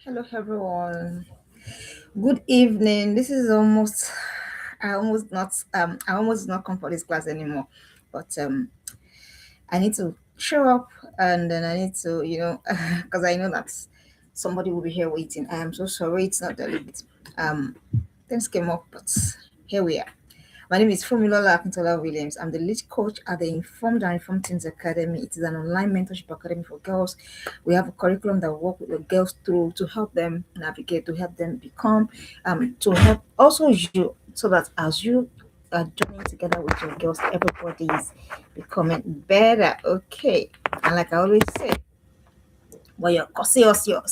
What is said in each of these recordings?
Hello, everyone. Good evening. This is almost, I almost not come for this class anymore, but I need to show up, and then I need to, because I know that somebody will be here waiting. I am so sorry. It's not deliberate. Um, Things came up, but here we are. My name is Fumilola Akintola Williams. I'm the lead coach at the Informed and Informed Teens Academy. It is an online mentorship academy for girls. We have a curriculum that we work with the girls through to help them navigate, to help them become, to help also you, so that as you are joining together with your girls, everybody is becoming better. Okay. And like I always say, well, see us as your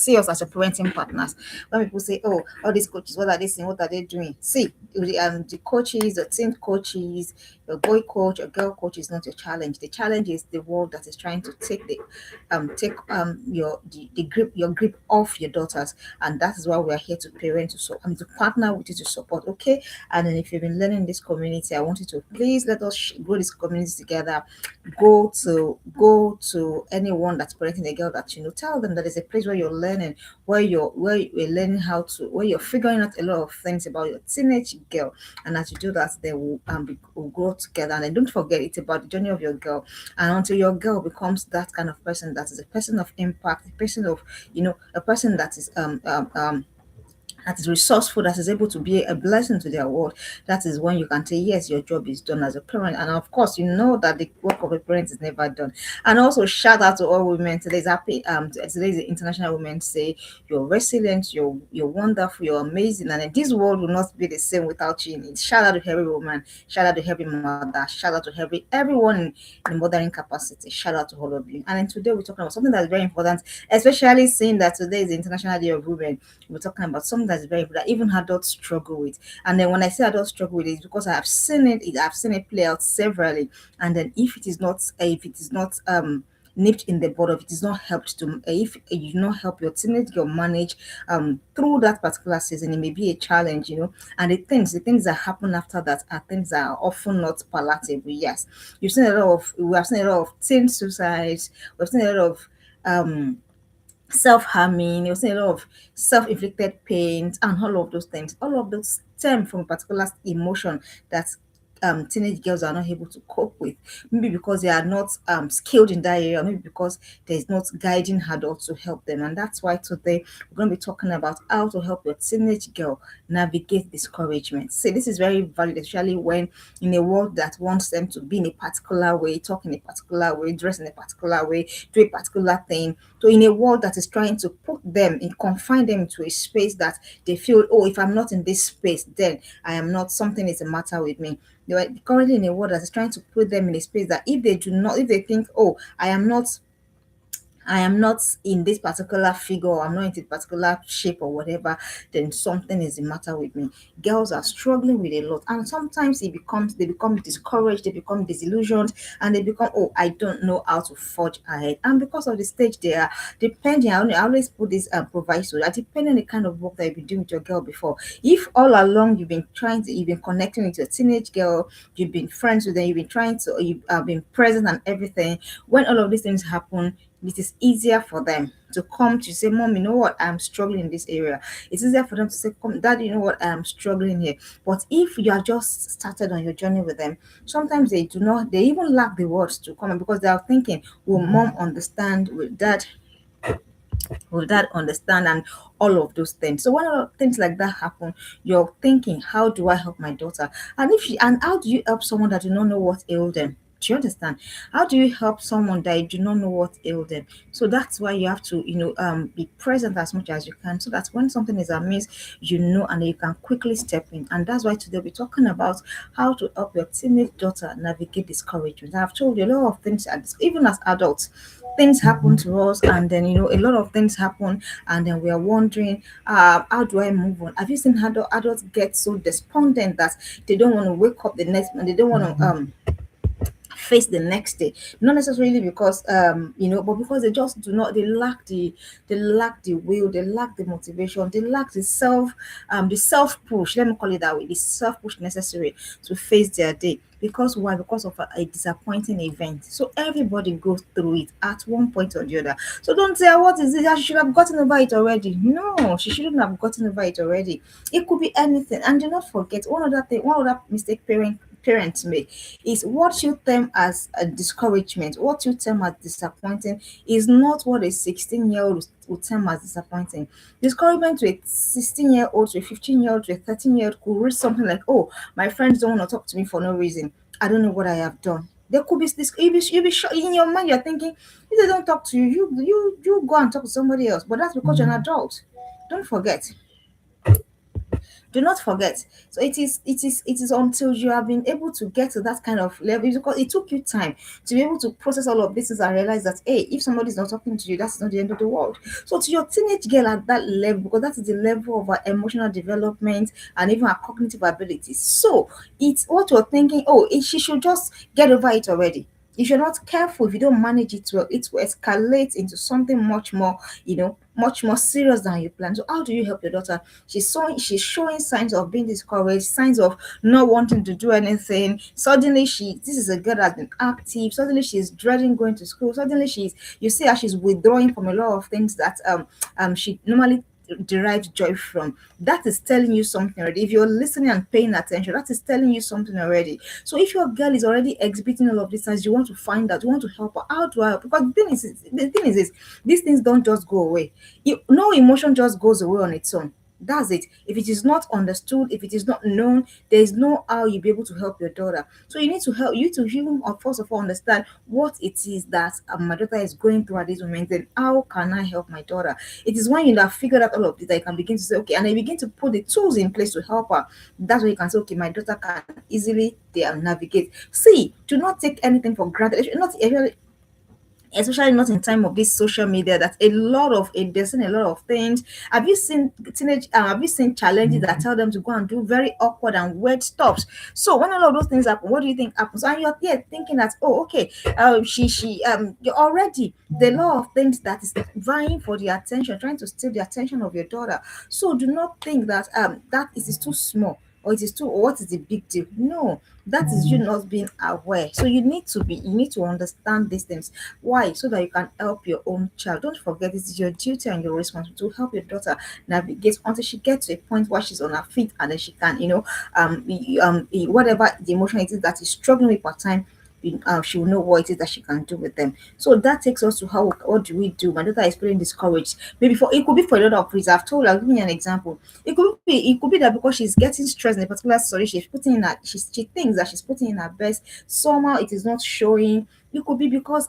parenting partners. When people say, "Oh, all these coaches, what are they saying? What are they doing?" See, the coaches, the team coaches, your boy coach, your girl coach is not your challenge. The challenge is the world that is trying to take the grip off your daughters, and that is why we are here to parent to partner with you to support. Okay, and then if you've been learning this community, I want you to please let us grow this community together. Go to anyone that's parenting a girl that tell them that there's a place where you're learning, where you're learning where you're figuring out a lot of things about your teenage girl. And as you do that, they will grow together. And then don't forget, it's about the journey of your girl. And until your girl becomes that kind of person, that is a person of impact, a person of a person that is resourceful, that is able to be a blessing to their world, that is when you can say, yes, your job is done as a parent. And of course, you know that the work of a parent is never done. And also, shout out to all women. Today's International Women's Day. You're resilient, you're wonderful, you're amazing. And this world will not be the same without you in it. Shout out to every woman, shout out to every mother, shout out to everyone in the mothering capacity. Shout out to all of you. And then today we're talking about something that's very important, especially seeing that today is the International Day of Women. We're talking about something that's very that even adults struggle with. And then when I say adults struggle with it, it's because I've seen it play out severally. And then if it is not nipped in the bud, if it is not helped to if you do not help your teenage girl manage through that particular season, it may be a challenge, and the things that happen after that are things that are often not palatable. Yes, we have seen a lot of teen suicides, we've seen a lot of self-harming, you'll see a lot of self-inflicted pains and all of those things. All of those stem from a particular emotion that teenage girls are not able to cope with. Maybe because they are not skilled in that area, maybe because there's not guiding adults to help them. And that's why today we're going to be talking about how to help your teenage girl navigate discouragement. See, this is very valid, especially when in a world that wants them to be in a particular way, talk in a particular way, dress in a particular way, do a particular thing. So in a world that is trying to put them and confine them into a space that they feel, oh, if I'm not in this space, then I am not, something is the matter with me. They are currently in a world that is trying to put them in a space that if they think, oh, I am not in this particular figure, or I'm not in this particular shape or whatever, then something is the matter with me. Girls are struggling with a lot, and sometimes they become discouraged, they become disillusioned, and they become, oh, I don't know how to forge ahead. And because of the stage they are, depending, I always put this proviso that depending on the kind of work that you've been doing with your girl before. If all along you've been connecting with your teenage girl, you've been friends with them, you have been present and everything, when all of these things happen, it is easier for them to come to say, Mom, you know what, I'm struggling in this area. It's easier for them to say, Come, Dad, you know what, I'm struggling here. But if you are just started on your journey with them, sometimes they even lack the words to come, because they are thinking, will mom understand? Will dad understand? And all of those things. So when all of things like that happen, you're thinking, how do I help my daughter? And how do you help someone that do not know what ailed them? Do you understand? How do you help someone that you do not know what ailed them? So that's why you have to, be present as much as you can, so that when something is amiss, and you can quickly step in. And that's why today we're talking about how to help your teenage daughter navigate discouragement. I've told you a lot of things, even as adults, things happen to us, and then a lot of things happen, and then we are wondering, how do I move on? Have you seen adults get so despondent that they don't want to wake up the next morning, they don't want to face the next day, not necessarily because but because they just do not, they lack the will, they lack the motivation, they lack the self push, let me call it that way, the self push necessary to face their day. Because why? Because of a disappointing event. So everybody goes through it at one point or the other. So don't say, "Ah, what is it? She should have gotten over it already." No, she shouldn't have gotten over it already. It could be anything. And do not forget one other thing, one other mistake parents make is what you term as a discouragement, what you term as disappointing is not what a 16-year-old would term as disappointing. Discouragement to a 16-year-old, to a 15-year-old, to a 13-year-old could read something like, "Oh, my friends don't want to talk to me for no reason. I don't know what I have done." There could be this, you'll be sure in your mind, you're thinking, if they don't talk to you, you go and talk to somebody else. But that's because you're an adult. Don't forget, do not forget. So it is until you have been able to get to that kind of level, because it took you time to be able to process all of this and realize that, hey, if somebody's not talking to you, that's not the end of the world. So to your teenage girl at that level, because that is the level of her emotional development and even her cognitive abilities, so it's what you're thinking, oh, she should just get over it already. If you're not careful, if you don't manage it well, it will escalate into something much more, much more serious than you plan. So how do you help your daughter? She's showing signs of being discouraged, signs of not wanting to do anything. Suddenly this is a girl that's been active. Suddenly she's dreading going to school. Suddenly you see how she's withdrawing from a lot of things that she normally derives joy from. That is telling you something already. If you're listening and paying attention, that is telling you something already. So if your girl is already exhibiting all of these things, you want to find out, you want to help her. How do I help? Because the thing is this, these things don't just go away. No emotion just goes away on its own. That's it. If it is not understood, if it is not known, there is no how you'll be able to help your daughter. So you need to help you to even first of all understand what it is that my daughter is going through at this moment. Then how can I help my daughter? It is when you have figured out all of this that you can begin to say, okay, and I begin to put the tools in place to help her. That's where you can say, okay, my daughter can easily navigate. See, do not take anything for granted. Not especially not in time of this social media, that a lot of it there's seen a lot of things. Have you seen challenges that tell them to go and do very awkward and weird stuff? So when all of those things happen, what do you think happens? And you're there thinking that, oh, okay, you're already the law of things that is vying for the attention, trying to steal the attention of your daughter. So do not think that that is too small, or it is too, or what is the big deal. No, that is you not being aware. So you need to understand these things. Why? So that you can help your own child. Don't forget, it is your duty and your responsibility to help your daughter navigate until she gets to a point where she's on her feet, and then she can, whatever the emotion it is that is struggling with per time, she will know what it is that she can do with them. So that takes us to how, what do we do? My daughter is feeling discouraged. Maybe for it could be for a lot of reasons. I'll give you an example. It could be that because she's getting stressed in a particular story, she thinks that she's putting in her best. Somehow it is not showing. It could be because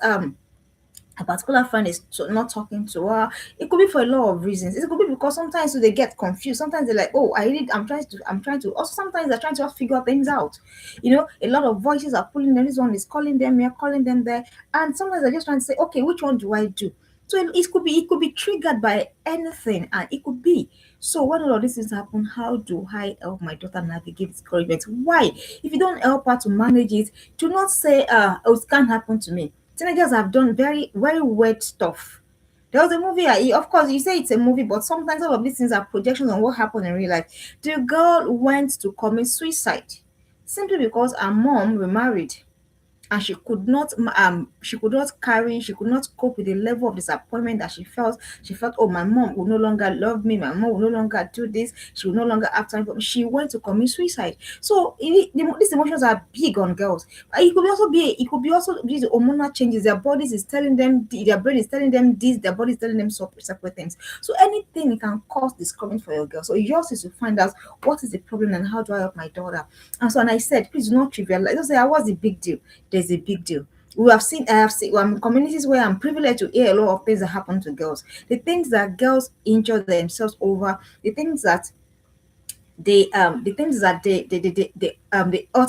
a particular friend is not talking to her. It could be for a lot of reasons. It could be because sometimes they get confused. Sometimes they're like, oh, I'm trying to. Also, sometimes they're trying to figure things out. A lot of voices are pulling them. This one is calling them here, calling them there, and sometimes they're just trying to say, okay, which one do I do? So it could be triggered by anything, and it could be. So when all of these things happen, how do I help my daughter navigate discouragement? Why? If you don't help her to manage it, do not say, oh, it can't happen to me. Teenagers have done very, very weird stuff. There was a movie, of course, you say it's a movie, but sometimes all of these things are projections on what happened in real life. The girl went to commit suicide simply because her mom remarried, and she could not cope with the level of disappointment that she felt, oh, my mom will no longer love me, my mom will no longer do this, she will no longer have time for me. She went to commit suicide. So these emotions are big on girls. It could be also the hormonal changes. Their brain is telling them this, their body is telling them separate things. So anything it can cause discomfort for your girl. So yours is to find out what is the problem and how do I help my daughter. And I said, please do not trivialize. Don't say, what's the big deal? There's a big deal. I have seen communities where I'm privileged to hear a lot of things that happen to girls. The things that girls injure themselves over, the things that they hurt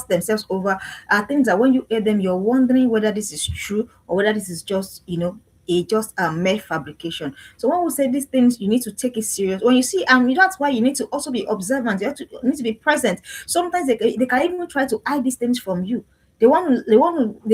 themselves over are things that when you hear them, you're wondering whether this is true or whether this is just a mere fabrication. So when we say these things, you need to take it serious. When you see, that's why you need to also be observant. You need to be present. Sometimes they can even try to hide these things from you. They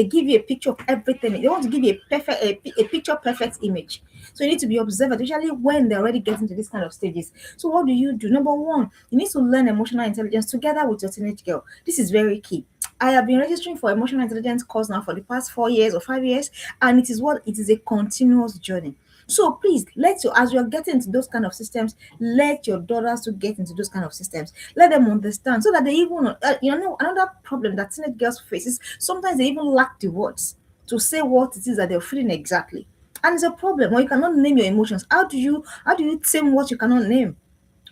give you a picture of everything. They want to give you a picture perfect image. So you need to be observant, especially when they're already getting to this kind of stages. So what do you do? Number one, you need to learn emotional intelligence together with your teenage girl. This is very key. I have been registering for emotional intelligence course now for the past 4 years or 5 years, and it is a continuous journey. So please let your as you're getting into those kind of systems, let your daughters to get into those kind of systems. Let them understand so that they even another problem that teenage girls face is sometimes they even lack the words to say what it is that they're feeling exactly. And it's a problem when you cannot name your emotions. How do you tame what you cannot name?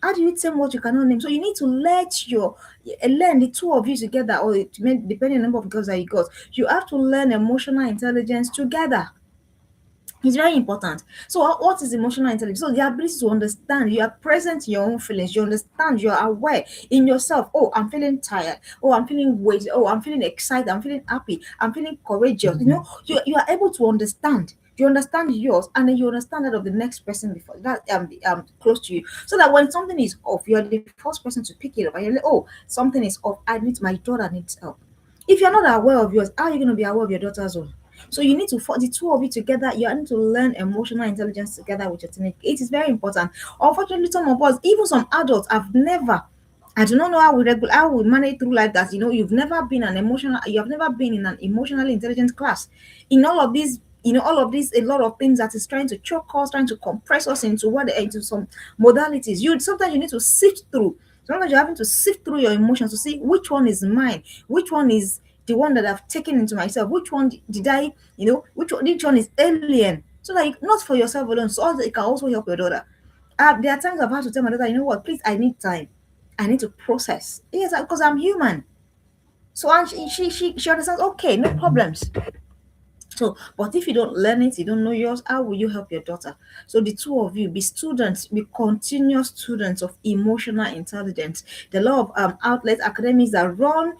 How do you tame what you cannot name? So you need to learn the two of you together, or depending on the number of girls that you got, you have to learn emotional intelligence together. It's very important. So what is emotional intelligence? So the ability to understand, you are present in your own feelings, you understand, you are aware in yourself. Oh, I'm feeling tired. Oh, I'm feeling weighted. Oh, I'm feeling excited. I'm feeling happy. I'm feeling courageous. You are able to understand. You understand yours, and then you understand that of the next person before that close to you. So that when something is off, you are the first person to pick it up, and you're like, oh, something is off. My daughter needs help. If you're not aware of yours, how are you going to be aware of your daughter's own? So you need to for the two of you together. You need to learn emotional intelligence together with your teenage. It is very important. Unfortunately, some of us, even some adults, have never. I do not know how we manage through life. That you have never been in an emotionally intelligent class. In all of these, all of these, a lot of things that is trying to choke us, trying to compress us into some modalities. Sometimes you need to sift through. Sometimes you're having to sift through your emotions to see which one is mine, which one is the one that I've taken into myself. Which one did I, which one is alien? So that not for yourself alone, so that it can also help your daughter. There are times I've had to tell my daughter, you know what, please, I need time. I need to process. Yes, because I'm human. So and she understands. Okay, no problems. So, but if you don't learn it, you don't know yours, how will you help your daughter? So the two of you be students, be continuous students of emotional intelligence. The law of outlets, academics that run,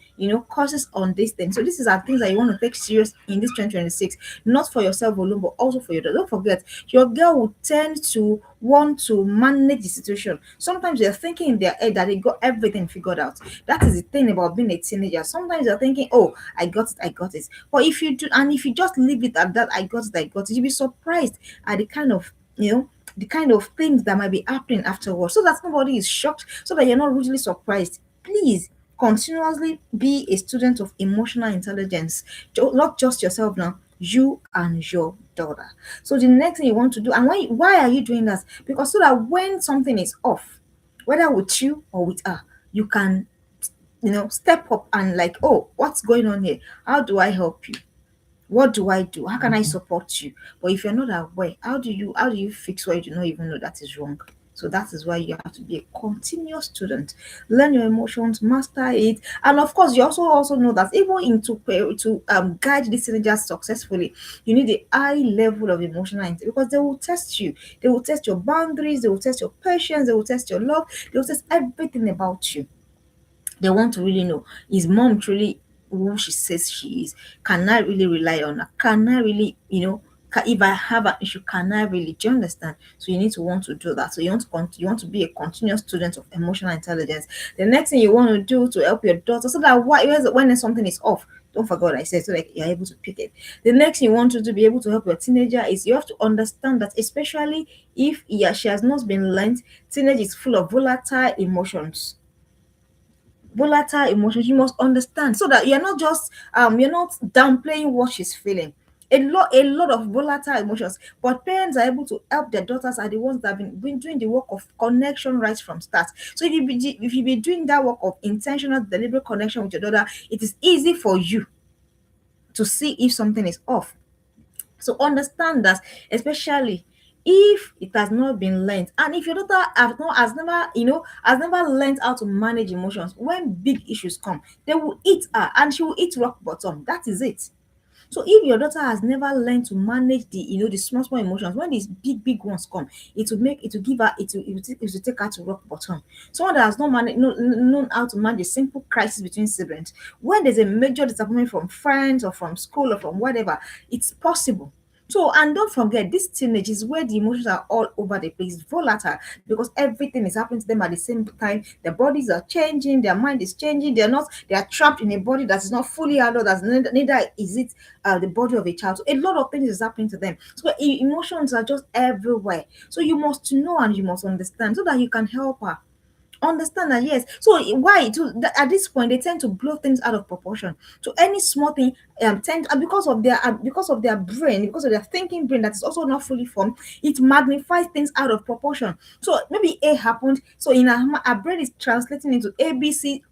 courses on these things. So this is our things that you want to take serious in this 2026, not for yourself alone, but also for your daughter. Don't forget, your girl will tend to want to manage the situation. Sometimes they're thinking in their head that they got everything figured out. That is the thing about being a teenager. Sometimes they're thinking, oh, I got it. But if you just leave it at that, I got it, you'll be surprised at the kind of things that might be happening afterwards. So that nobody is shocked, so that you're not really surprised. Please continuously be a student of emotional intelligence. Not just yourself now, you and your daughter. So the next thing you want to do, and why are you doing that? Because so that when something is off, whether with you or with her, you can step up and like, oh, what's going on here? How do I help you? What do I do? How can I support you? But if you're not aware, how do you fix what you do not even know that is wrong? So that is why you have to be a continuous student. Learn your emotions, master it, and of course, you also know that even to guide these teenagers successfully, you need a high level of emotional intelligence, because they will test you. They will test your boundaries. They will test your patience. They will test your love. They will test everything about you. They want to really know, is mom truly who she says she is? Can I really rely on her? Can I really, if I have an issue, can I really? Do you understand? So you need to want to do that. So you want to be a continuous student of emotional intelligence. The next thing you want to do to help your daughter, so that when something is off, don't forget what I said, so like you're able to pick it. The next thing you want to be able to help your teenager is you have to understand that, especially if she has not been learned, teenage is full of volatile emotions. You must understand, so that you're not downplaying what she's feeling. A lot of volatile emotions, but parents are able to help their daughters, are the ones that have been doing the work of connection right from start. So if you be doing that work of intentional deliberate connection with your daughter, it is easy for you to see if something is off. So understand that, especially if it has not been learned, and if your daughter has never learned how to manage emotions, when big issues come, they will eat her and she will eat rock bottom. That is it. So if your daughter has never learned to manage the small emotions, when these big ones come, it will give her it will take her to rock bottom. Someone that has not known how to manage a simple crisis between siblings, when there's a major disappointment from friends or from school or from whatever, it's possible. So, and don't forget, this teenage is where the emotions are all over the place, volatile, because everything is happening to them at the same time. Their bodies are changing, their mind is changing. They are trapped in a body that is not fully adult, that's neither is it the body of a child. So a lot of things is happening to them. So emotions are just everywhere. So you must know and you must understand, so that you can help her. Understand that, yes. So why at this point they tend to blow things out of proportion. So any small thing tend because of their brain, because of their thinking brain that is also not fully formed, it magnifies things out of proportion. So maybe A happened, so in our brain is translating into ABCDEFGH.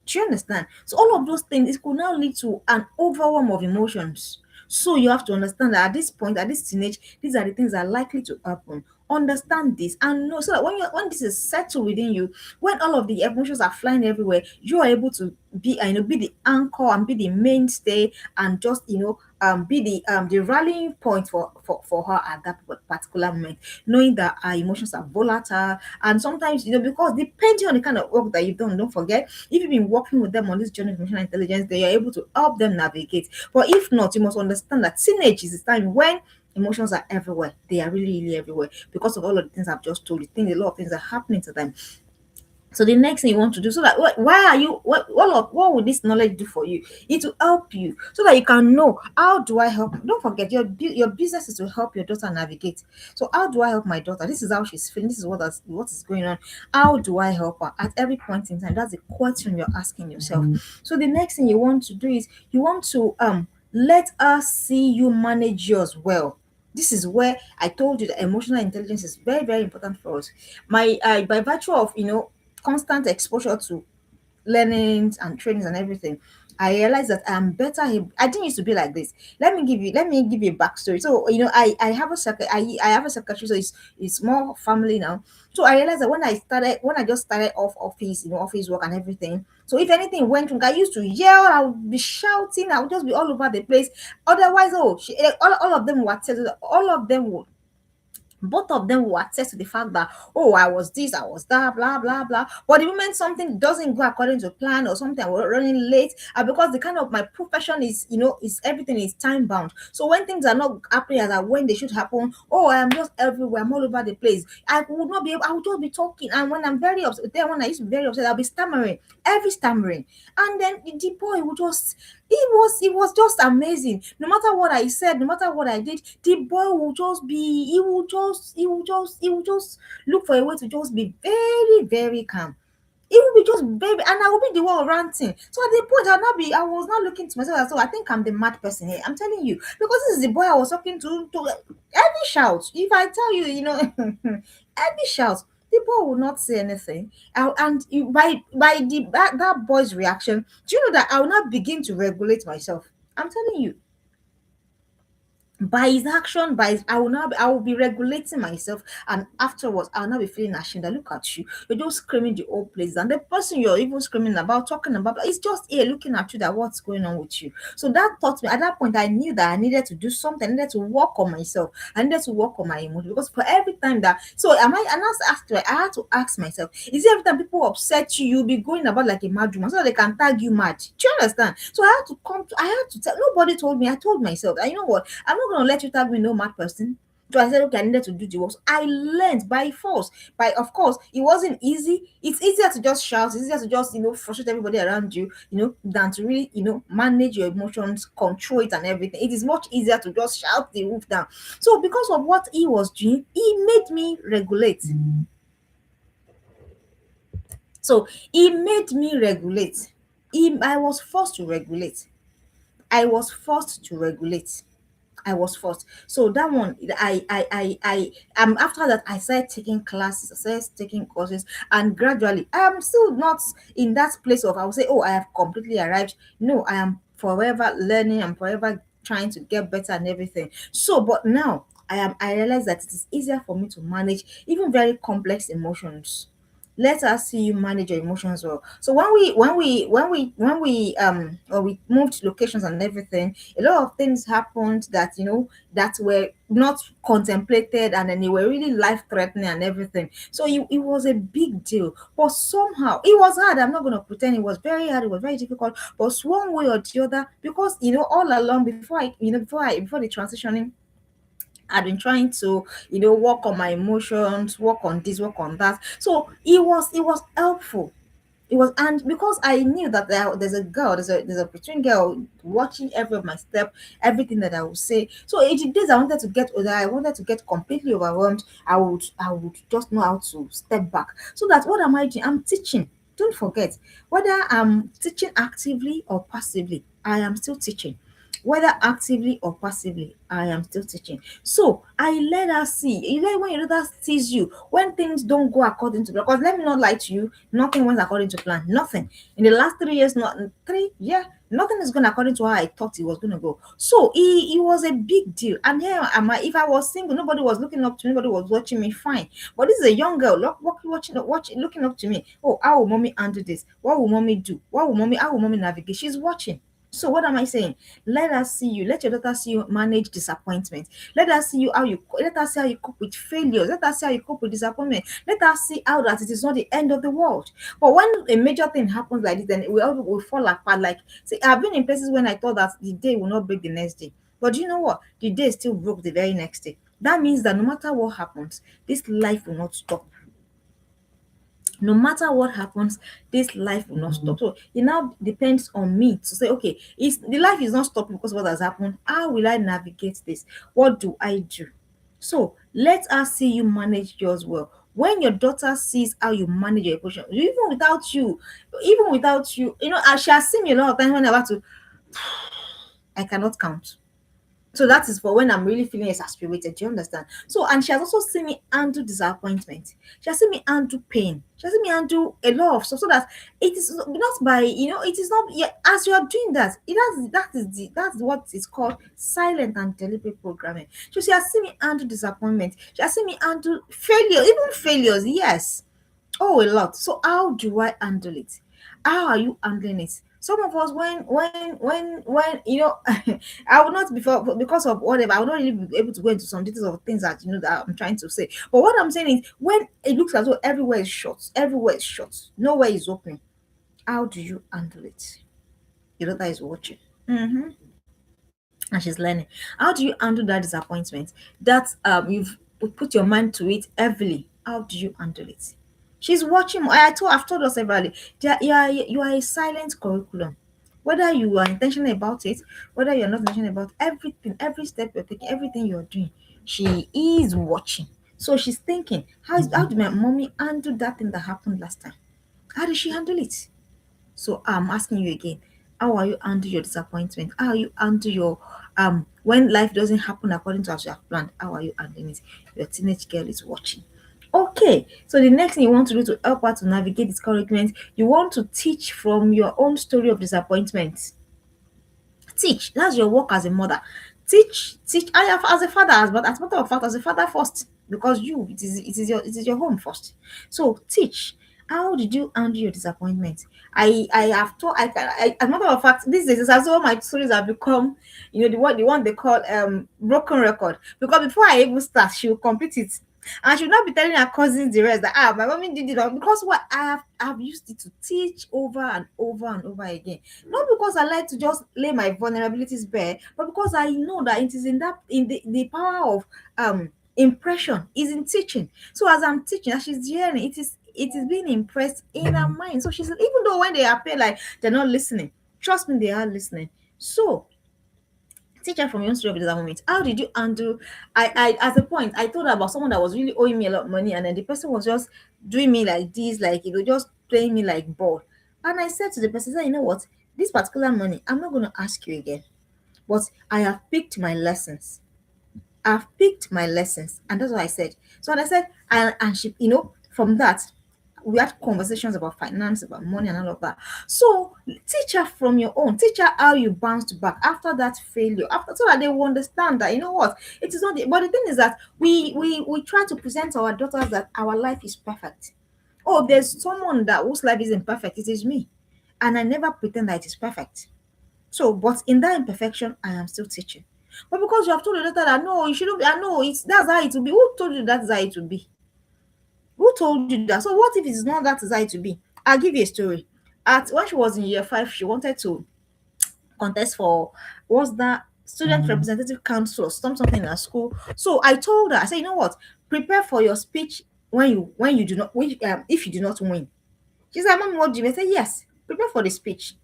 Do you understand? So all of those things, it could now lead to an overwhelm of emotions. So you have to understand that at this point, at this teenage, these are the things that are likely to happen. Understand this and know, so that when this is settled within you, when all of the emotions are flying everywhere, you are able to be the anchor and be the mainstay, and just be the rallying point for her at that particular moment, knowing that our emotions are volatile. And sometimes, because depending on the kind of work that you've done, don't forget, if you've been working with them on this journey of emotional intelligence, they are able to help them navigate. But if not, you must understand that teenage is the time when emotions are everywhere. They are really, really everywhere because of all of the things I've just told you. A lot of things are happening to them. So the next thing you want to do, so that why are you what would this knowledge do for you? It will help you so that you can know, how do I help. Don't forget, your business is to help your daughter navigate. So how do I help my daughter? This is how she's feeling. This is what is going on. How do I help her at every point in time? That's the question you're asking yourself. So the next thing you want to do is you want to let us see you manage yours well. This is where I told you that emotional intelligence is very, very important for us. By virtue of constant exposure to learnings and trainings and everything, I realized that I'm better. I didn't used to be like this. Let me give you a backstory. So I have a secretary, so it's more family now. So I realized that when I just started off office, office work and everything. So if anything went wrong, I used to yell, I would be shouting, I would just be all over the place. Otherwise, all of them were all of them would both of them will attest to the fact that, oh, I was this, I was that, blah blah blah. But the moment something doesn't go according to plan, or something we're running late, because the kind of my profession is everything is time bound. So when things are not happening as when they should happen, oh, I am just everywhere, I'm all over the place. I would not be able, I would just be talking, and when I'm very upset, then when I used to be very upset, I'll be stammering, and then the boy would just, it was just amazing. No matter what I said, no matter what I did, the boy will just be, he will just look for a way to just be very, very calm. It will be just baby, and I will be the one ranting. So at the point, I was not looking to myself as, so I think I'm the mad person here. I'm telling you, because this is the boy I was talking to every shout. If I tell you, every shout, the boy will not say anything. By that boy's reaction, do you know that I will not begin to regulate myself? I'm telling you, by his action, I will be regulating myself, and afterwards I'll not be feeling ashamed. I look at you, you're just screaming the whole place, and the person you're even screaming about, talking about, it's just here looking at you, that what's going on with you. So that taught me, at that point I knew that I needed to do something, I needed to work on myself, I needed to work on my emotions, because for every time that, so am I, and I had to ask myself, is it every time people upset you, you'll be going about like a mad woman so that they can tag you mad? Do you understand? So I had to tell, nobody told me, I told myself that, you know what, I'm not gonna let you tag me no mad person. So I said, okay, I needed to do the work. So I learned by force. By Of course, it wasn't easy. It's easier to just shout, it's easier to just frustrate everybody around you, than to really, manage your emotions, control it and everything. It is much easier to just shout the roof down. So because of what he was doing, he made me regulate. So he made me regulate. I was forced to regulate. I was forced to regulate. I was forced. So that one, after that, I started taking classes, I started taking courses, and gradually, I'm still not in that place of, I would say, oh, I have completely arrived. No, I am forever learning, I'm forever trying to get better and everything. So, but now I realize that it is easier for me to manage even very complex emotions. Let us see you manage your emotions well. So when we moved locations and everything, a lot of things happened that that were not contemplated, and then they were really life threatening and everything. So it was a big deal, but somehow it was hard. I'm not going to pretend it was very hard, it was very difficult, but one way or the other, because all along, before the transitioning, I've been trying to, work on my emotions, work on this, work on that. So it was helpful. It was, and because I knew that there's a girl, there's a between girl watching every of my step, everything that I would say. So in the days I wanted to get older, I wanted to get completely overwhelmed. I would just know how to step back. So that what am I doing? I'm teaching. Don't forget, whether I'm teaching actively or passively, I am still teaching. Whether actively or passively, I am still teaching. So I let her see. You let when your daughter sees you, when things don't go according to, because let me not lie to you, nothing went according to plan. Nothing. In the last 3 years, not three, yeah, nothing is going according to how I thought it was gonna go. So it was a big deal. And here am I, if I was single, nobody was looking up to me, nobody was watching me, fine. But this is a young girl, look, watching, looking up to me. Oh, how will mommy handle this? What will mommy do? How will mommy navigate? She's watching. So what am I saying? Let us see you. Let your daughter see you manage disappointment. Let us see how you cope with failures. Let us see how you cope with disappointment. Let us see how that it is not the end of the world. But when a major thing happens like this, then we all will fall apart. Like, see, I've been in places when I thought that the day will not break the next day. But you know what? The day still broke the very next day. That means that no matter what happens, this life will not stop. No matter what happens, this life will not stop. So it now depends on me to say, okay, is the life is not stopping because of what has happened. How will I navigate this? What do I do? So let us see you manage yours well. When your daughter sees how you manage your emotion, even without you, she has seen me a lot of times when I'm about to, I cannot count. So that is for when I'm really feeling exasperated. Do you understand? So, and she has also seen me handle disappointment. She has seen me handle pain. She has seen me handle a lot of stuff. So that it is not by, it is not, yeah, as you are doing that, that's what is called silent and deliberate programming. So she has seen me handle disappointment. She has seen me handle failure, even failures, yes. Oh, a lot. So how do I handle it? How are you handling it? Some of us, when I will not before because of whatever. I will not really be able to go into some details of things that that I'm trying to say. But what I'm saying is, when it looks as though everywhere is shut, nowhere is open. How do you handle it? Your daughter is watching. And she's learning. How do you handle that disappointment? That you've put your mind to it heavily. How do you handle it? She's watching. I've told us severally. You are a silent curriculum. Whether you are intentional about it, whether you're not intentional about everything, every step you're taking, everything you're doing, she is watching. So she's thinking, how did my mommy handle that thing that happened last time? How did she handle it? So I'm asking you again, how are you handle your disappointment? How are you handle your when life doesn't happen according to as you have planned? How are you handling it? Your teenage girl is watching. Okay, so the next thing you want to do to help her to navigate discouragement, you want to teach from your own story of disappointment. Teach. That's your work as a mother. Teach. I have as a father, but as a matter of fact, as a father first, because it is your home first. So teach. How did you handle your disappointment? I have taught. As a matter of fact, this is as all my stories have become, the one they call broken record. Because before I even start, she will complete it. And she will not be telling her cousins the rest that my mommy did it all, because what I have used it to teach over and over and over again. Not because I like to just lay my vulnerabilities bare, but because I know that it is in the power of impression is in teaching. So as I'm teaching, as she's hearing, it is being impressed in her mind. So she's, even though when they appear like they're not listening, trust me, they are listening. So teach her from your own story of that moment. How did you handle? I at the point I told her about someone that was really owing me a lot of money, and then the person was just doing me like this, like just playing me like ball. And I said to the person, you know what? This particular money, I'm not gonna ask you again. But I have picked my lessons. I've picked my lessons, and that's what I said. So, and I said, and she, from that, we had conversations about finance, about money, and all of that. So, teach her from your own. Teach her how you bounced back after that failure, after, so that they will understand that, what, it is not. But the thing is that we try to present our daughters that our life is perfect. Oh, there's someone that whose life isn't perfect. It is me, and I never pretend that it is perfect. So, but in that imperfection, I am still teaching. But because you have told your daughter that no, you shouldn't be, I know that's how it will be. Who told you that's how it will be? Who told you that? So what if it's not that is how it will be? I'll give you a story. At when she was in year five, she wanted to contest for what's that student representative council or something in her school. So I told her, I said, you know what? Prepare for your speech when you do not if you do not win. She said, Mommy, what do you mean? I said, yes, prepare for the speech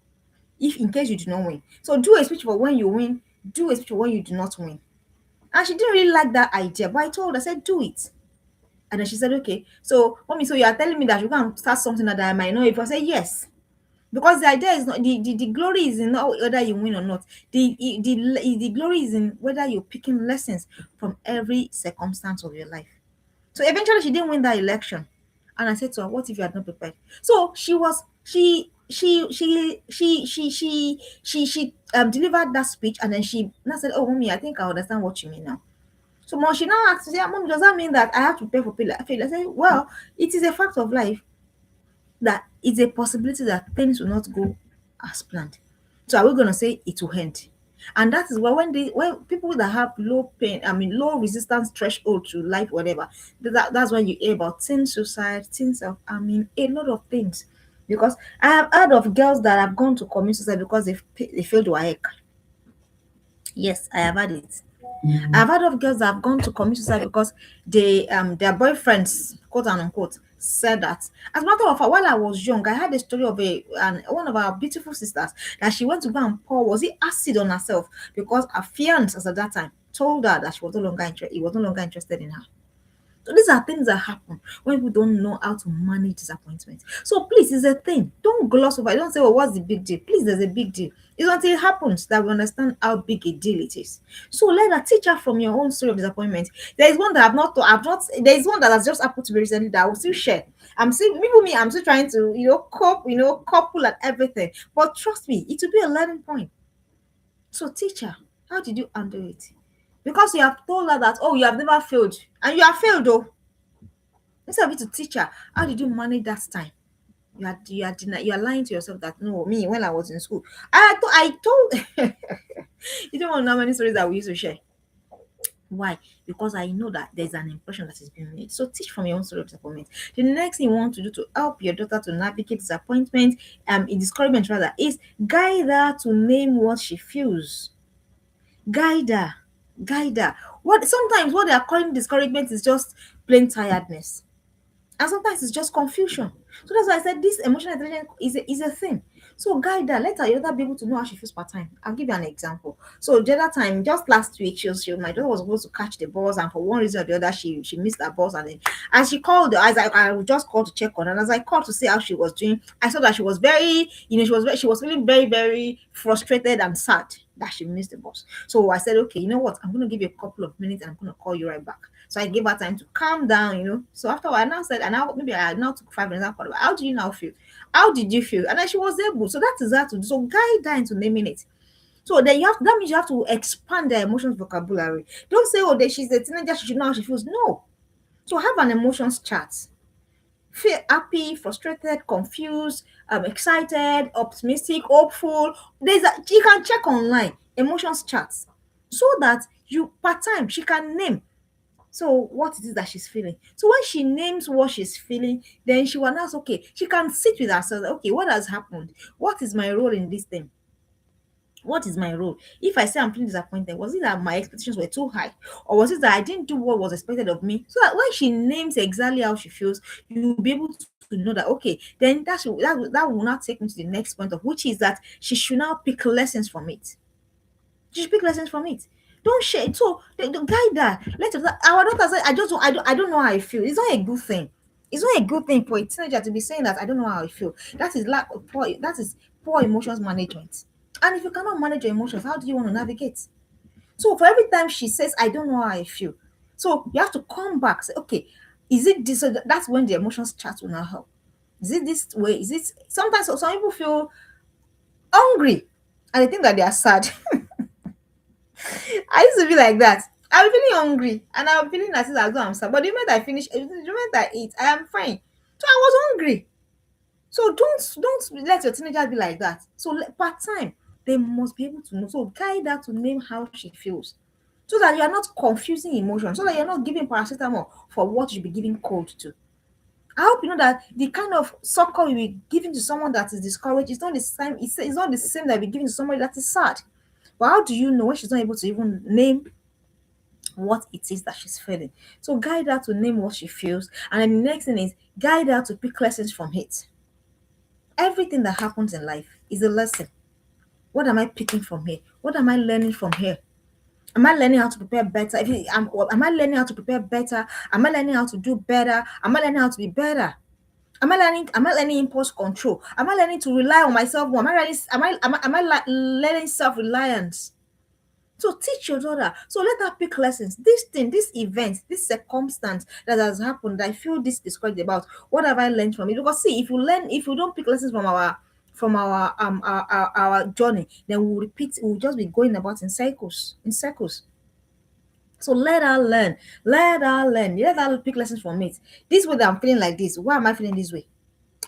if in case you do not win. So do a speech for when you win, do a speech for when you do not win. And she didn't really like that idea, but I told her, I said, do it. And then she said, okay. So, Mommy, so you are telling me that you can start something that I might know if I say yes. Because the idea is not the glory is in not whether you win or not. The glory is in whether you're picking lessons from every circumstance of your life. So eventually she didn't win that election. And I said to her, what if you had not prepared? So she was she delivered that speech, and then she now said, oh mommy, I think I understand what you mean now. So mom, she now asked, yeah, mom, does that mean that I have to pay for failure? I said, well, it is a fact of life that it's a possibility that things will not go as planned. So are we gonna say it will end? And that is why when people that have low pain, I mean low resistance threshold to life, whatever, that's when you hear about teen suicide, teens of I mean a lot of things. Because I have heard of girls that have gone to commit suicide because they failed WAEC. Yes, I have had it. I've heard of girls that have gone to commit suicide because their boyfriends, quote and unquote, said that. As a matter of fact, while I was young, I had a story of one of our beautiful sisters that she went to go and pour was it acid on herself because her fiance at that time told her that he was no longer interested in her. So these are things that happen when people don't know how to manage disappointment. So please, it's a thing. Don't gloss over it. Don't say, "Oh, what's the big deal?" Please, there's a big deal. It's until it happens that we understand how big a deal it is. So let her teach her from your own story of disappointment. There is one that I've not. There is one that has just happened to me recently that I will still share. I'm still, people me. I'm still trying to, cope, couple and everything. But trust me, it will be a learning point. So teach her, how did you handle it? Because you have told her that, oh, you have never failed, and you have failed though. Instead of it to teach her, how did you manage that time? You are lying to yourself that no, me when I was in school, I told you don't want to know how many stories that we used to share. Why? Because I know that there's an impression that is being made. So teach from your own story of disappointment. The next thing you want to do to help your daughter to navigate disappointment, in discouragement rather, is guide her to name what she feels. Guide her, guide her. What they are calling discouragement is just plain tiredness. And sometimes it's just confusion. So that's why I said this emotional intelligence is a thing. So guide her, let her other be able to know how she feels part time. I'll give you an example. So the other time, just last week, my daughter was supposed to catch the bus, and for one reason or the other, she missed that bus. And then as she called, I would just call to check on her. And as I called to see how she was doing, I saw that she was very, she was feeling very, very frustrated and sad that she missed the bus. So I said, okay, you know what? I'm gonna give you a couple of minutes and I'm gonna call you right back. So I gave her time to calm down. So after I now said, and now maybe I now took 5 minutes. I called her, how do you now feel? How did you feel? And then she was able. So that is that. So guide her into naming it. So then that means you have to expand the emotions vocabulary. Don't say, oh, that she's a teenager, she should know how she feels. No. So have an emotions chart. Feel happy, frustrated, confused, excited, optimistic, hopeful. You can check online emotions charts so that you part time she can name what it is that she's feeling. So when she names what she's feeling, then she will ask, okay, she can sit with herself. Okay, what has happened? What is my role in this thing? What is my role? If I say I'm feeling disappointed, was it that my expectations were too high? Or was it that I didn't do what was expected of me? So that when she names exactly how she feels, you'll be able to know that, okay, then that will not take me to the next point of which is that she should now pick lessons from it. She should pick lessons from it. Don't share it. So the guide that. Our daughter said, I don't know how I feel. It's not a good thing. It's not a good thing for a teenager to be saying that I don't know how I feel. That is poor emotions management. And if you cannot manage your emotions, how do you want to navigate? So for every time she says, I don't know how I feel. So you have to come back, say, okay, is it this? So that's when the emotions chat will now help. Is it this way? Is it sometimes some people feel hungry and they think that they are sad. I used to be like that. I'm feeling hungry and I'm feeling as though I'm sad. But the moment I finish, the moment I eat, I am fine. So I was hungry. So don't let your teenager be like that. So part time, they must be able to know. So guide her to name how she feels. So that you are not confusing emotions, so that you're not giving paracetamol for what you should be giving cold to. I hope you know that the kind of succor you'll be giving to someone that is discouraged is not the same. It's not the same that you'll be giving to somebody that is sad. But how do you know when she's not able to even name what it is that she's feeling? So guide her to name what she feels, and then the next thing is guide her to pick lessons from it. Everything that happens in life is a lesson. What am I picking from here? What am I learning from here? Am I learning how to prepare better? Am I learning how to prepare better? Am I learning how to do better? Am I learning how to be better? Am I learning impulse control? Am I learning to rely on myself more? Am I learning learning self-reliance? So teach your daughter. So let her pick lessons. This thing, this event, this circumstance that has happened, I feel this discouraged about. What have I learned from it? Because see, if we don't pick lessons from our journey, then we'll repeat, we'll just be going about in circles, in circles. So let her learn. Let her learn. Let her pick lessons from it. This way that I'm feeling like this. Why am I feeling this way?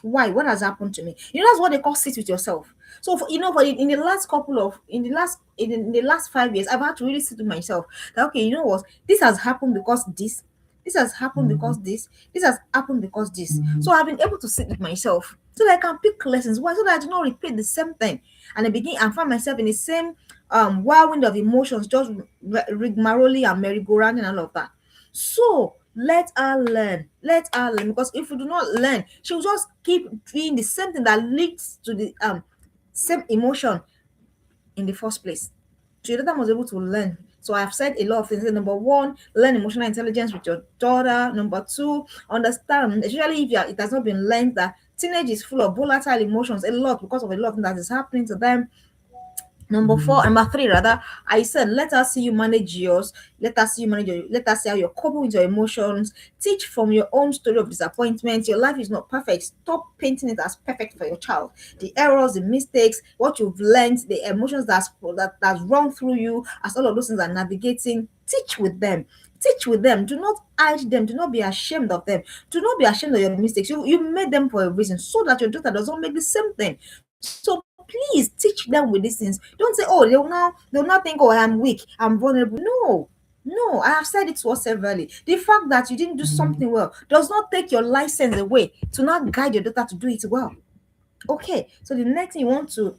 Why? What has happened to me? That's what they call sit with yourself. So in the last couple of in the last 5 years, I've had to really sit with myself. That okay, you know what? This has happened because this has happened because this has happened because this. So I've been able to sit with myself so that I can pick lessons. Why? So that I do not repeat the same thing and I begin and find myself in the same whirlwind of emotions, just rigmarole and merry-go-round and all of that. So let her learn. Let her learn. Because if we do not learn, she will just keep doing the same thing that leads to the same emotion in the first place. So your daughter was able to learn. So I've said a lot of things. Number one, learn emotional intelligence with your daughter. Number two, understand, especially if it has not been learned, that teenage is full of volatile emotions a lot because of a lot of things that is happening to them. Number three, rather, I said, let us see you manage yours. Let us see how you're coping with your emotions. Teach from your own story of disappointment. Your life is not perfect. Stop painting it as perfect for your child. The errors, the mistakes, what you've learned, the emotions that's run through you, as all of those things are navigating. Teach with them. Teach with them. Do not hide them. Do not be ashamed of them. Do not be ashamed of your mistakes. You made them for a reason, so that your daughter does not make the same thing. So please teach them with these things. Don't say, oh, they'll now think, oh, I'm weak, I'm vulnerable. No, no, I have said it to us severally. The fact that you didn't do something well does not take your license away to not guide your daughter to do it well. Okay, so the next thing you want to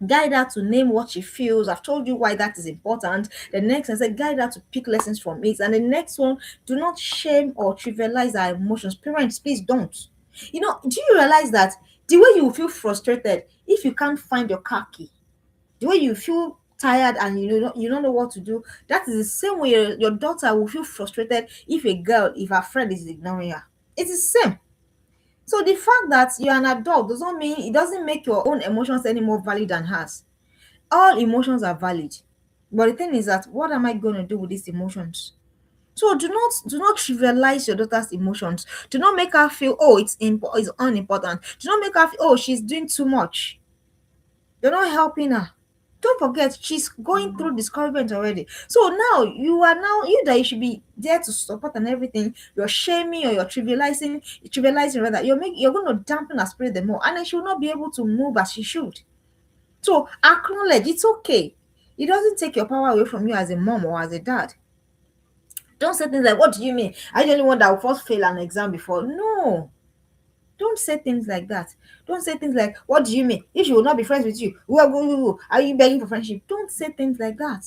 guide her to name what she feels. I've told you why that is important. The next, I said, guide her to pick lessons from it. And the next one, do not shame or trivialize her emotions. Parents, please don't. Do you realize that the way you feel frustrated if you can't find your car key, the way you feel tired and you don't know what to do, that is the same way your daughter will feel frustrated if her friend is ignoring her. It's the same. So the fact that you're an adult doesn't make your own emotions any more valid than hers. All emotions are valid. But the thing is that, what am I going to do with these emotions? So do not trivialize your daughter's emotions. Do not make her feel, oh, it's unimportant. Do not make her feel, oh, she's doing too much. You're not helping her. Don't forget, she's going through discouragement already. So now you that you should be there to support and everything. You're shaming or you're trivializing rather. You're going to dampen her spirit the more, and then she will not be able to move as she should. So acknowledge it's okay. It doesn't take your power away from you as a mom or as a dad. Don't say things like, what do you mean? Are you the only one that will first fail an exam before? No. Don't say things like that. Don't say things like, what do you mean? If she will not be friends with you, are you begging for friendship? Don't say things like that.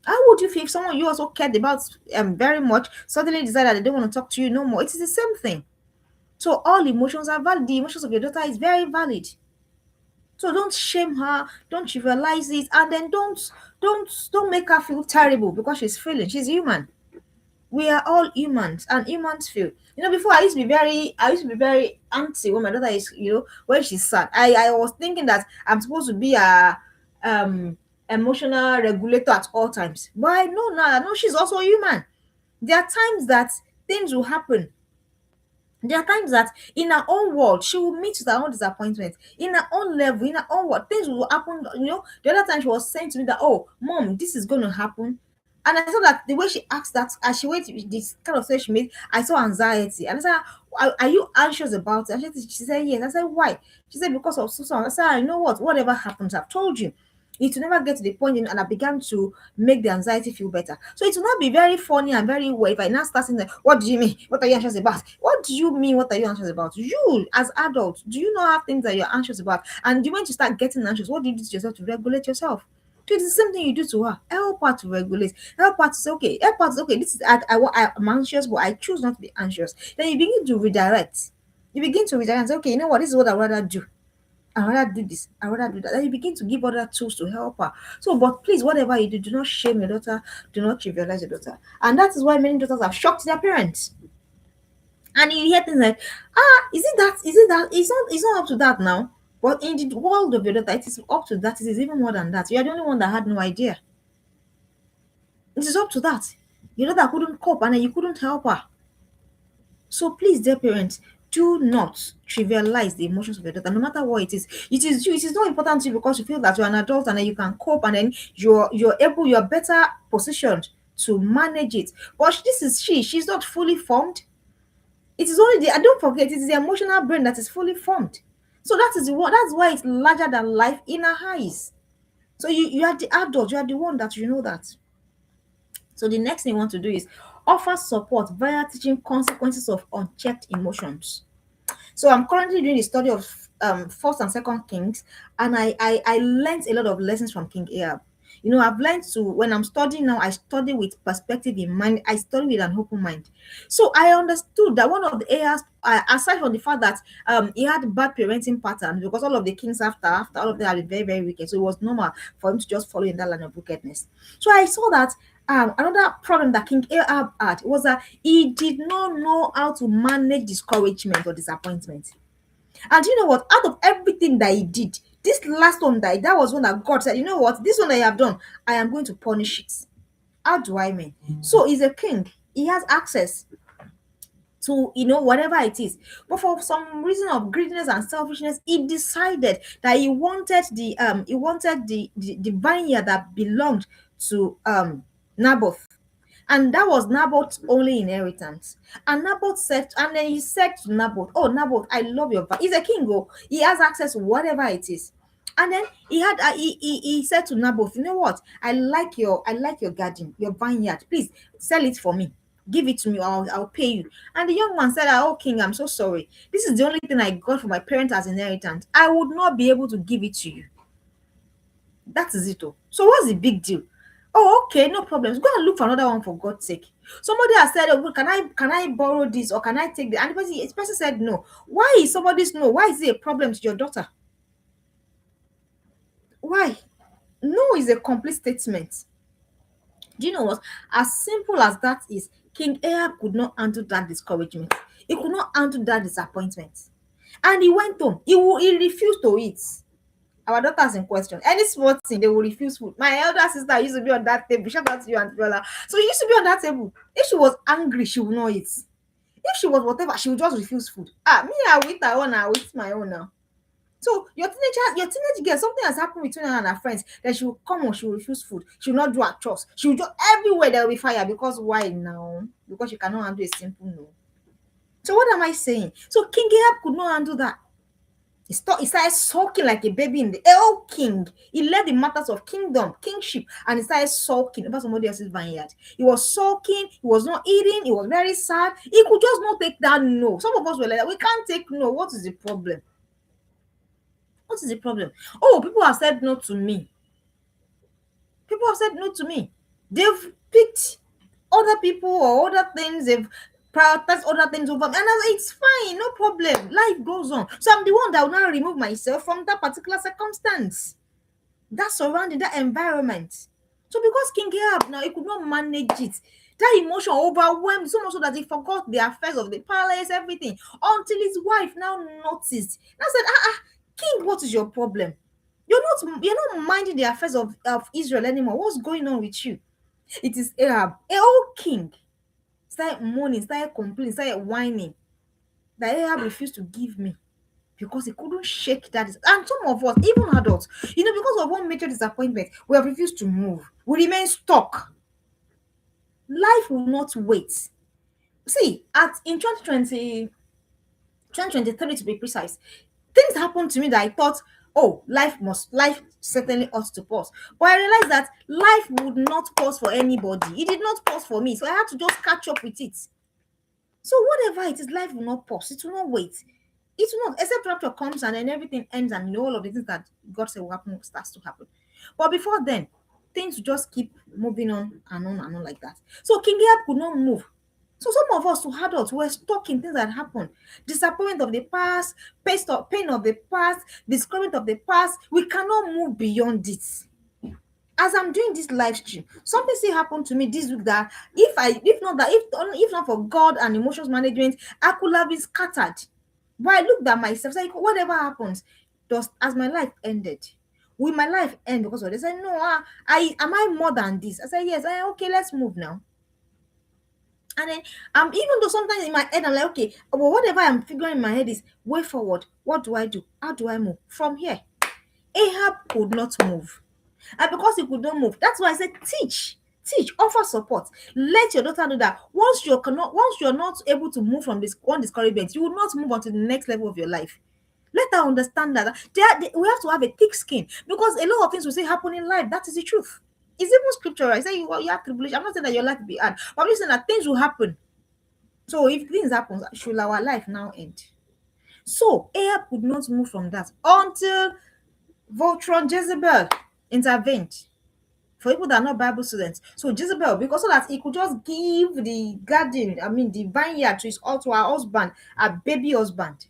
How would you feel if someone you also cared about very much suddenly decided that they don't want to talk to you no more? It is the same thing. So all emotions are valid. The emotions of your daughter is very valid. So don't shame her, don't trivialize it, and then don't make her feel terrible because she's feeling. She's human. We are all humans, and humans feel. Before I used to be very antsy when my daughter is, when she's sad. I was thinking that I'm supposed to be a emotional regulator at all times. But I know now, I know she's also human. There are times that things will happen. There are times that in her own world, she will meet with her own disappointment. In her own level, in her own world, things will happen. The other time she was saying to me that, oh, mom, this is going to happen. And I saw that the way she asked that, as she waited, this kind of say she made, I saw anxiety. And I said, are you anxious about it? And she said, yes. I said, why? She said, because of so. I said, you know what? Whatever happens, I've told you. It will never get to the point, and I began to make the anxiety feel better. So it will not be very funny and very weird if I now start saying, what do you mean? What are you anxious about? What do you mean? What are you anxious about? You, as adults, do you not have things that you're anxious about? And when you start getting anxious, what do you do to yourself to regulate yourself? So it's the same thing you do to her. Help her to regulate. Help her to say, okay, This is I'm anxious, but I choose not to be anxious. Then you begin to redirect. You begin to resign and say, okay, you know what, this is what I'd rather do. I'd rather do this, I'd rather do that. And you begin to give other tools to help her. So, but please, whatever you do, do not shame your daughter, do not trivialize your daughter. And that is why many daughters have shocked their parents. And you hear things like, is it that? Is it that? It's not up to that now. But in the world of your daughter, it is up to that. It is even more than that. You are the only one that had no idea. It is up to that. Your daughter couldn't cope and then you couldn't help her. So please, dear parents, do not trivialize the emotions of your daughter, no matter what it is. It is you. It is not important to you because you feel that you're an adult and then you can cope and then you're better positioned to manage it. But this is she's not fully formed. It is only the, and don't forget, it is the emotional brain that is fully formed. So that is the one. That's why it's larger than life in her eyes. So you are the adult. You are the one that you know that. So the next thing you want to do is offer support via teaching consequences of unchecked emotions. So I'm currently doing the study of First and Second Kings, and I learned a lot of lessons from King Ahab. You know, I've learned to, when I'm studying now, I study with perspective in mind. I study with an open mind. So I understood that one of the areas, aside from the fact that he had bad parenting patterns, because all of the kings after all of them had been very very wicked, so it was normal for him to just follow in that line of wickedness. So I saw that another problem that King Ahab had was that he did not know how to manage discouragement or disappointment. And you know what? Out of everything that he did, this last one that was one that God said, you know what? This one that you have done, I am going to punish it. How do I mean? So he's a king. He has access to, whatever it is. But for some reason of greediness and selfishness, he decided that he wanted the vineyard that belonged to Naboth. And that was Naboth's only inheritance. And Naboth said, and then he said to Naboth, "Oh, Naboth, I love your he's a king, oh, he has access to whatever it is." And then he said to Naboth, "You know what? I like your garden, your vineyard. Please sell it for me. Give it to me, I'll pay you." And the young man said, "Oh, king, I'm so sorry. This is the only thing I got from my parents as inheritance. I would not be able to give it to you." That is it. Oh. So what's the big deal? Oh, okay, no problems. Go and look for another one for God's sake. Somebody has said, "Oh, can I borrow this or can I take the?" And the person said no. Why is somebody's no? Why is it a problem to your daughter? Why? No is a complete statement. Do you know what? As simple as that is, King Ahab could not handle that discouragement. He could not handle that disappointment. And he went home. He refused to eat. Our daughters in question, any small thing, they will refuse food. My elder sister used to be on that table. Shout out to you, Auntie Bella. So she used to be on that table. If she was angry, she would not eat. If she was whatever, she would just refuse food. Me, I will eat her own, I will eat my own now. So your teenage girl, something has happened between her and her friends. Then she will come on, she will refuse food. She will not do her chores. She will just everywhere there will be fire. Because why now? Because she cannot handle a simple no. So what am I saying? So King Ahab could not handle that. He started sulking like a baby in the El King. He led the matters of kingdom, kingship, and he started sulking over somebody else's vineyard. He was sulking, he was not eating, he was very sad. He could just not take that no. Some of us were like, we can't take no. What is the problem? What is the problem? Oh, people have said no to me. People have said no to me. They've picked other people or other things. They've prioritized other things over me. And it's fine, no problem. Life goes on. So I'm the one that will now remove myself from that particular circumstance, that surrounding, that environment. So because King Ahab now, he could not manage it. That emotion overwhelmed so much so that he forgot the affairs of the palace, everything, until his wife now noticed. Now said, King, what is your problem? You're not minding the affairs of Israel anymore. What's going on with you? It is Ahab, a old king, started mourning, started complaining, started whining that Ahab refused to give me because he couldn't shake that. And some of us, even adults, because of one major disappointment, we have refused to move. We remain stuck. Life will not wait. See, in 2023 to be precise, things happened to me that I thought, oh, life certainly ought to pause. But I realized that life would not pause for anybody. It did not pause for me. So I had to just catch up with it. So whatever it is, life will not pause. It will not wait. It will not, except rapture comes and then everything ends and all of the things that God said will happen starts to happen. But before then, things will just keep moving on and on and on like that. So King Ahab could not move. So some of us to adults were stuck in things that happened. Disappointment of the past, pain of the past, discouragement of the past. We cannot move beyond it. As I'm doing this live stream, something still happened to me this week that if not for God and emotions management, I could have been scattered. But I looked at myself, like whatever happens, does as my life ended. Will my life end because of this? I said, no, I am I more than this? I said, yes. Okay, let's move now. And then even though sometimes in my head I'm like, okay, well, whatever I'm figuring in my head is way forward. What do I do? How do I move from here? Ahab could not move. And because he could not move, that's why I said teach, offer support. Let your daughter know that once you're not able to move from this one discouragement, you will not move on to the next level of your life. Let her understand that we have to have a thick skin, because a lot of things will say happen in life. That is the truth. It's even scriptural. I say you have tribulation. I'm not saying that your life will be hard, but I'm just saying that things will happen. So if things happen, should our life now end? So Ahab could not move from that until Voltron Jezebel intervened. For people that are not Bible students, so Jezebel, because so that he could just give the garden, I mean the vineyard to her husband, her baby husband.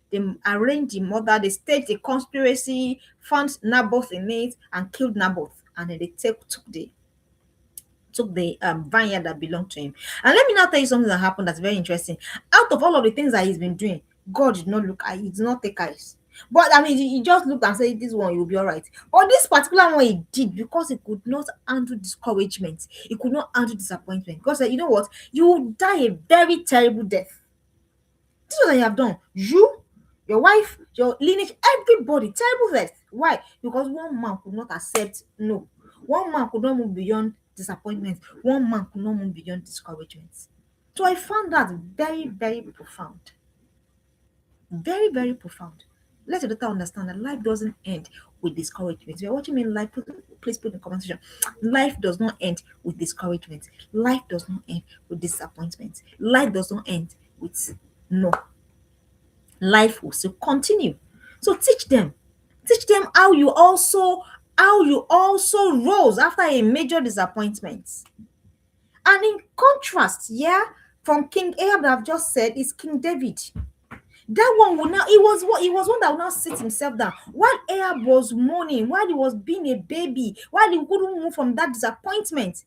They arranged the mother, they staged a conspiracy, found Naboth in it, and killed Naboth. And then they took the vineyard that belonged to him. And let me now tell you something that happened that's very interesting. Out of all of the things that he's been doing, God did not look at, he did not take eyes. But I mean, he just looked and said, this one, you'll be all right. But this particular one he did because he could not handle discouragement. He could not handle disappointment. God said, you know what? You will die a very terrible death. This is what you have done. You, your wife, your lineage, everybody, terrible death. Why? Because one man could not accept no. One man could not move beyond disappointment. One man could not move beyond discouragement. So I found that very, very profound. Very, very profound. Let your daughter understand that life doesn't end with discouragement. If you're watching me live, please put in the comment section. Life does not end with discouragement. Life does not end with disappointment. Life does not end with no. Life will still continue. So teach them how you also rose after a major disappointment. And in contrast, yeah, from King Ahab that I've just said is King David. That one will now, he was one that will now sit himself down while Ahab was mourning, while he was being a baby, while he couldn't move from that disappointment.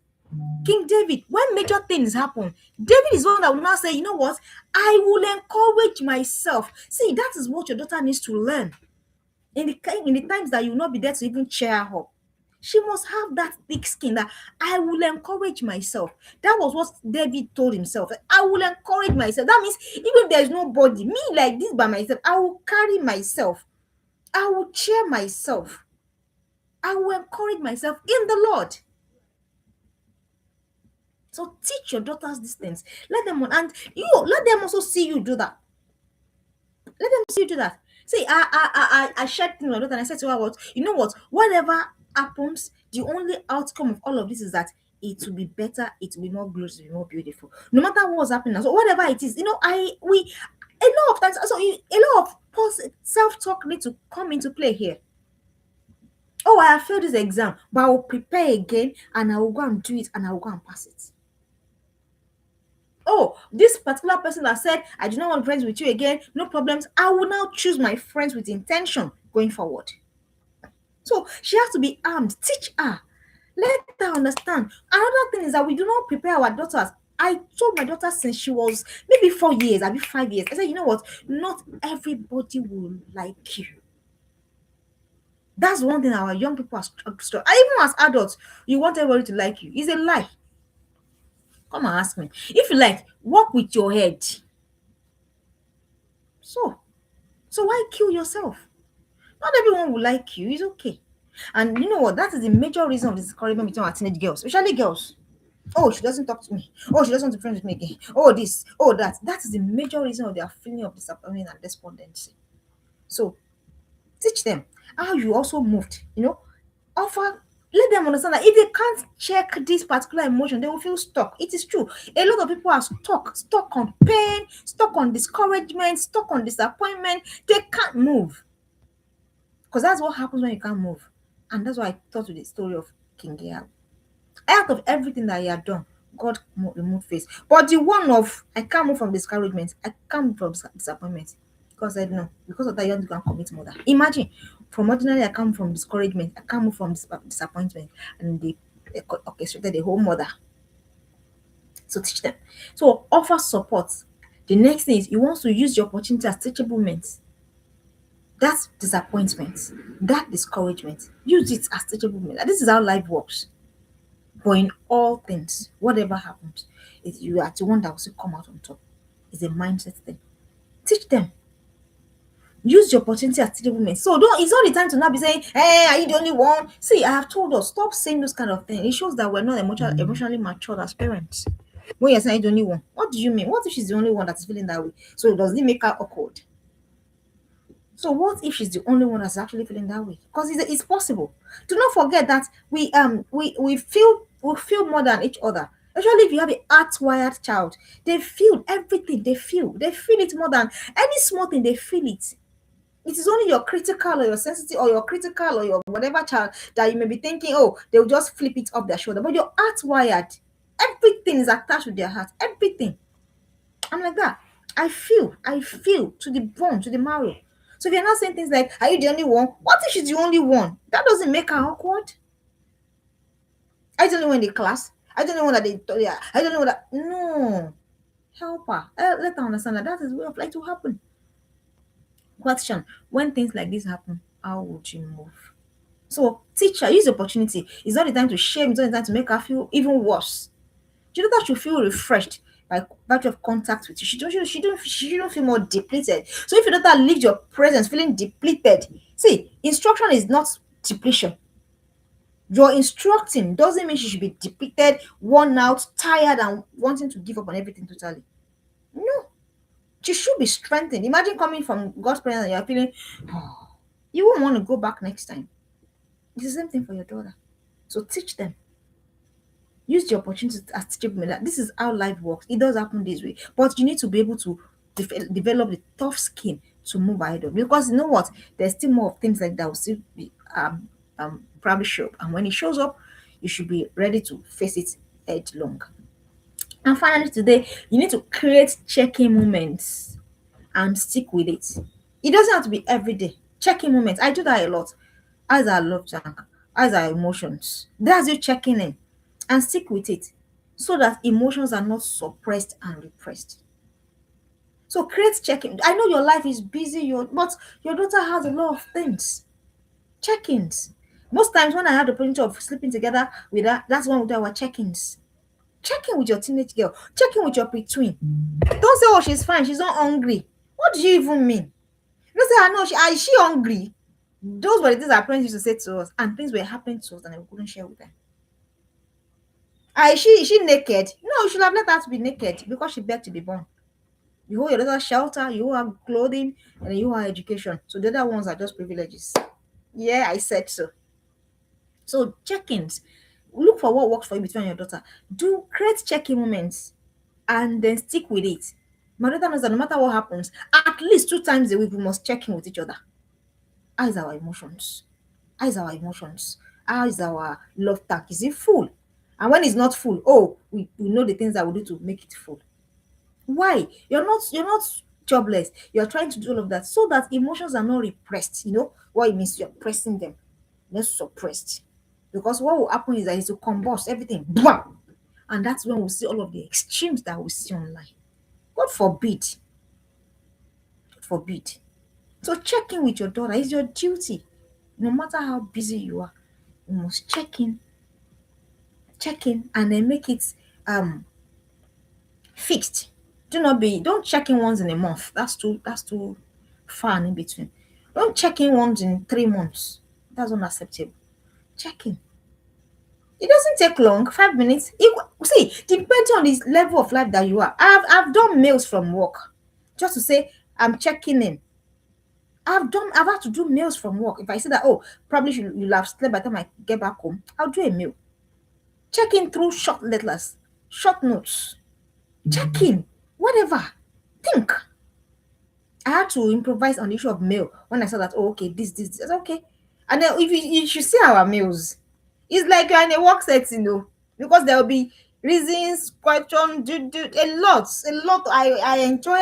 King David, when major things happen, David is one that will now say, you know what, I will encourage myself. See, that is what your daughter needs to learn in the times that you will not be there to even cheer her up. She must have that thick skin that I will encourage myself. That was what David told himself. I will encourage myself. That means even if there's nobody, me like this by myself, I will carry myself. I will cheer myself. I will encourage myself in the Lord. So teach your daughters these things. Let them let them also see you do that. Let them see you do that. See, I shared things with my daughter and I said to her, what, you know what? Whatever happens, the only outcome of all of this is that it will be better, it will be more glorious, it will be more beautiful. No matter what's happening. So whatever it is, a lot of times, a lot of self-talk need to come into play here. Oh, I have failed this exam, but I will prepare again and I will go and do it and I will go and pass it. Oh, this particular person that said, I do not want friends with you again, no problems. I will now choose my friends with intention going forward. So she has to be armed. Teach her. Let her understand. Another thing is that we do not prepare our daughters. I told my daughter since she was maybe 4 years, maybe 5 years. I said, you know what? Not everybody will like you. That's one thing our young people are struggling. Even as adults, you want everybody to like you. It's a lie. Come and ask me. If you like, work with your head. So why kill yourself? Not everyone will like you. It's okay. And you know what? That is the major reason of the discouragement between our teenage girls, especially girls. Oh, she doesn't talk to me. Oh, she doesn't want to be friends with me again. Oh, this. Oh, that. That is the major reason of their feeling of disappointment and despondency. So teach them how you also moved. Offer. Let them understand that if they can't check this particular emotion, they will feel stuck. It is true. A lot of people are stuck on pain, stuck on discouragement, stuck on disappointment. They can't move. Because that's what happens when you can't move. And that's why I thought of the story of King Ahab. Out of everything that he had done, God remove face. But the one of I can't move from discouragement, I can't move from disappointment. God said no. Because of that, you have to go and commit murder. Imagine, from ordinary, I come from discouragement, I can't move from disappointment, and they orchestrated the whole murder. So teach them. So offer support. The next thing is you want to use the opportunity as teachable moments. That disappointment, that discouragement, use it as teachable moment. This is how life works. But in all things, whatever happens, is you are the one that will still come out on top. It's a mindset thing. Teach them. Use the opportunity as teachable moment. So don't it's not the time to not be saying, hey, are you the only one? See, I have told us, stop saying those kind of things. It shows that we're not emotionally matured as parents. When you're saying the only one, what do you mean? What if she's the only one that is feeling that way? So does it make her awkward? So what if she's the only one that's actually feeling that way? Because it's possible. Do not forget that we feel more than each other. Especially if you have a heart-wired child, they feel everything. They feel it more than any small thing. They feel it. It is only your critical or your sensitive or your critical or your whatever child that you may be thinking, oh, they'll just flip it off their shoulder. But your heart-wired, everything is attached with their heart. Everything. I'm like that. I feel to the bone, to the marrow. So if you're not saying things like, are you the only one? What if she's the only one? That doesn't make her awkward. I don't know in the class. I don't know what they yeah, I don't know that. No. Help her. Let her understand that that is way of life to happen. Question. When things like this happen, how would you move? So teacher, use the opportunity. It's not the time to shame, it's not the time to make her feel even worse. You know that should feel refreshed by virtue of contact with you. She don't feel more depleted. So if your daughter leaves your presence feeling depleted, see, instruction is not depletion. You're instructing doesn't mean she should be depleted, worn out, tired, and wanting to give up on everything totally. No, she should be strengthened. Imagine coming from God's presence and you're feeling, oh, you won't want to go back next time. It's the same thing for your daughter. So teach them. Use the opportunity as teachable that this is how life works. It does happen this way, but you need to be able to develop the tough skin to move ahead of. Because you know what, there's still more of things like that will still be probably show up, and when it shows up, you should be ready to face it headlong. And finally, today you need to create check-in moments and stick with it. It doesn't have to be every day. Check-in moments. I do that a lot. As our love tank, as our emotions. That's you checking in and stick with it so that emotions are not suppressed and repressed. So create check-in. I know your life is busy, but your daughter has a lot of things. Check-ins. Most times when I have the opportunity of sleeping together with her, that's when we do our check-ins. Check in with your teenage girl. Check in with your between. Don't say, oh, she's fine, she's not hungry. What do you even mean? Don't say, I know, is she hungry? Those were the things our parents used to say to us, and things were happening to us and we couldn't share with them. Is she naked? No, you should have let her to be naked because she begged to be born. You hold your daughter shelter, you hold her clothing, and then you hold her education. So the other ones are just privileges. Yeah, I said so. So check-ins. Look for what works for you between your daughter. Do create check-in moments and then stick with it. My daughter knows that no matter what happens, at least 2 times a week we must check in with each other. How is our emotions? How is our emotions? How is our love tank? Is it full? And when it's not full, oh, we know the things that we do to make it full. Why? You're not jobless. You're trying to do all of that so that emotions are not repressed. You know what it means? You're pressing them, not suppressed. Because what will happen is that it will combust everything. Bam! And that's when we'll see all of the extremes that we see online. God forbid. God forbid. So check in with your daughter is your duty. No matter how busy you are, you must check in, and then make it fixed. Don't check in once in a month. That's too far and in between. Don't check in once in 3 months. That's unacceptable. Check in. It doesn't take long, 5 minutes. See, depending on this level of life that you are, I've done mails from work just to say I'm checking in. I've had to do mails from work. If I say that, oh, probably you'll have slept by the time I get back home, I'll do a mail. Check in through short letters, short notes. Check in, whatever. Think. I had to improvise on the issue of mail when I saw that, oh, okay, this. I said, okay. And then if you should see our mails, it's like you're in a work setting, because there will be reasons, question, do a lot. I enjoy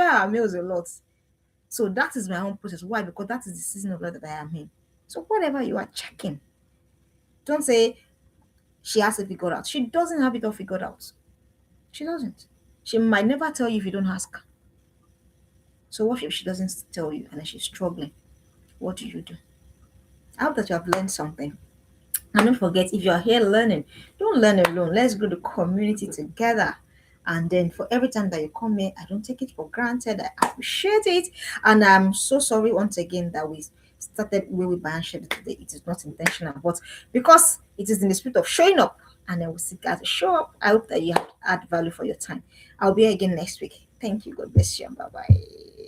our meals a lot. So that is my own process. Why? Because that is the season of life that I am in. So whatever you are checking, don't say she has it figured out. She doesn't have it all figured out. She doesn't. She might never tell you if you don't ask her. So what if she doesn't tell you and then she's struggling? What do you do? I hope that you have learned something. And don't forget, if you're here learning, don't learn alone. Let's grow the community together. And then for every time that you come here, I don't take it for granted. I appreciate it. And I'm so sorry once again that we started where we shared today. It is not intentional, but because it is in the spirit of showing up and then we seek as to show up, I hope that you have add value for your time. I'll be here again next week. Thank you. God bless you. Bye bye.